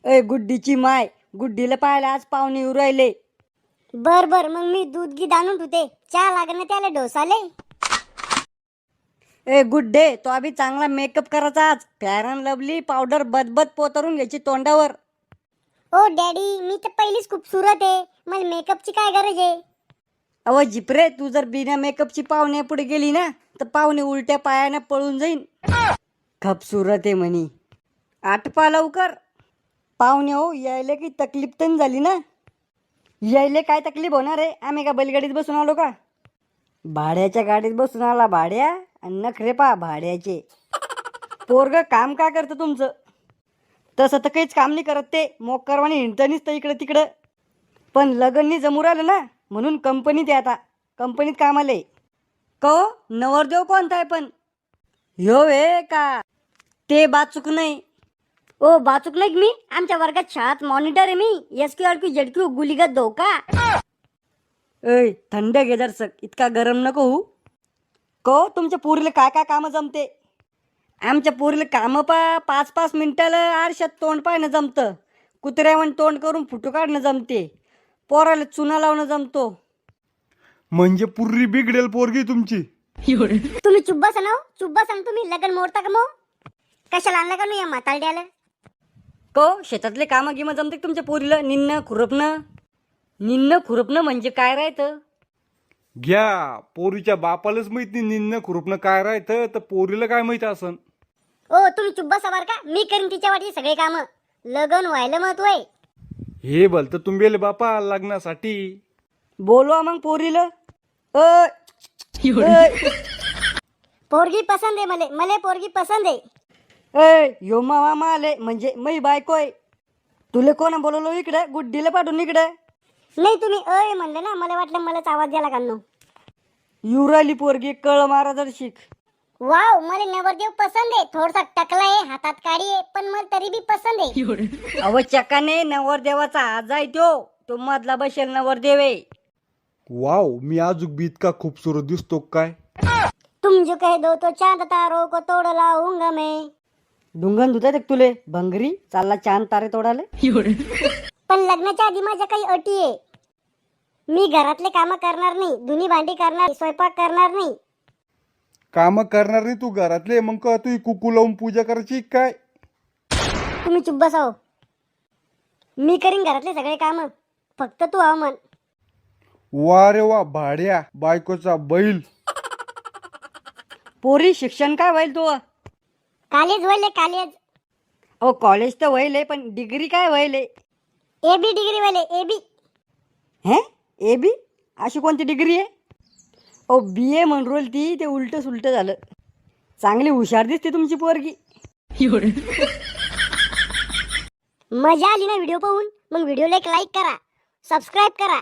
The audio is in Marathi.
ए गुड्डीची माय, गुड्डीला पाहायला आज पाहुणे येऊ राहिले. बर बर, मग मी दूध घी आणून ठेवते. चहा लागेल ना त्याला डोसाले. ए गुड्डे, तो अभि चांगला मेकअप करायचा आज. फेअर अँड लवली पावडर बदबद पोतरून घ्यायची तोंडावर. ओ डॅडी, मी तर पहिलीच खूपसूरत आहे, मला मेकअपची काय गरज आहे? अव जिपरे, तू जर बिना मेकअपची पाहुणे पुढे गेली ना तर पाहुणे उलट्या पायाने पळून जाईन. खूपसूरत आहे म्हणी. आटपा लवकर. पाहुणे हो यायले की तकलीफ तर झाली ना. यायले काय तकलीफ होणार आहे? आम्ही का बैलगाडीत बसून आलो का? भाड्याच्या गाडीत बसून आला भाड्या, आणि नखरे पा भाड्याचे. पोरग काम का करतं तुमचं? तसं तर काहीच काम नाही करत ते, मोकरवाणी हिंडतं नुसतं इकडं तिकडं. पण लग्ननी जमू राहिलं ना म्हणून कंपनीत आहे, आता कंपनीत कामाला आहे. को नवरदेव कोणता आहे पण? ह्यो वे का ते बाचूक नाही? ओ बाचूक नाही मी, आमच्या वर्गात शाळेत मॉनिटर आहे मी. SQ ZQ गुलीगत धोका. ऐ थंड घे दर्शक, इतका गरम नको होऊ. को तुमच्या पोरीला काय काय कामं जमते? आमच्या पोरीला कामं 5-5 मिनिटाला आरशात तोंड पाहणं जमतं. कुत्र्यावर तोंड करून फोटो काढणं जमते. पोराला चुना लावणं जमतो. म्हणजे पुर्री बिघडेल पोरगी तुमची. तुम्ही चुब्बा सणाव, चुब्बा सांग. तुम्ही लग्न मोडता का मग? कशाला आणला का नाही या म्हातारड्याला? को शेतातले कामं गिमं जमते तुमच्या पोरीला? निन्न खुरपणं म्हणजे काय राहतं? घ्या, पोरीच्या बापालाच माहित नाही निन्न खुरपणं काय राहतं, तर पोरीला काय माहित असन. ओ तुम्ही चुब्बा सवार का? मी करीन तिच्या वाटी सगळे काम. लग्न व्हायला महत्व आहे. हे भलतं तुंबेले बापा लग्नासाठी. बोलवा मग पोरीला. पोरगी पसंद आहे मले पोरगी पसंद आहे. यो मावा माले म्हणजे मै बायको आहे. तुले कोण बोलवलो इकडे? गुड्डीला पाठवून इकडे. नाही तुम्ही अय म्हणले ना, मला वाटलं मलाच आवाज द्यायला का नो. युराली पोरगी कळ मारा जर शिक. वाव, मला नवरदेव पसंद आहे. थोडसा टकला आहे, हातात काडी आहे, पण मला तरी बी पसंद आहे. अव चकाने नवरदेवाचा आज आहे तो मधला बसेल नवरदेव आहे. वाव, मी आजूक बी इतका खूपसूरत दिसतो काय? तुम जो कह दो तो चांद तारों को तोड़ लाऊंगा मैं. ढुंगण धुतात तुले भंगरी, चालला चांद तारे तोडाले. पण लग्नाच्या आधी माझ्या काही अटी आहे. मी घरातले काम करणार नाही, धुनी भांडी करणार, स्वयंपाक करणार नाही. काम करणार नाही तू घरातले, मग का तू कुकू लावून पूजा करायची काय? तुम्ही चुप बसाव. मी करीन घरातले सगळे काम, फक्त तू आव म्हण. वा रे वा, भाड्या बायकोचा बैल. पोरी शिक्षण काय होईल तू? कॉलेज व्हायले कॉलेज. अहो कॉलेज तर होईल पण डिग्री काय होईल? AB डिग्री वाले AB. हे AB अशी कोणती डिग्री आहे? ओ BA म्हणून ती, ते उलट सुलट झालं. चांगली हुशार दिसते तुमची पोरगी. मजा आली ना व्हिडिओ पाहून? मग व्हिडिओला एक लाईक करा, सबस्क्राईब करा.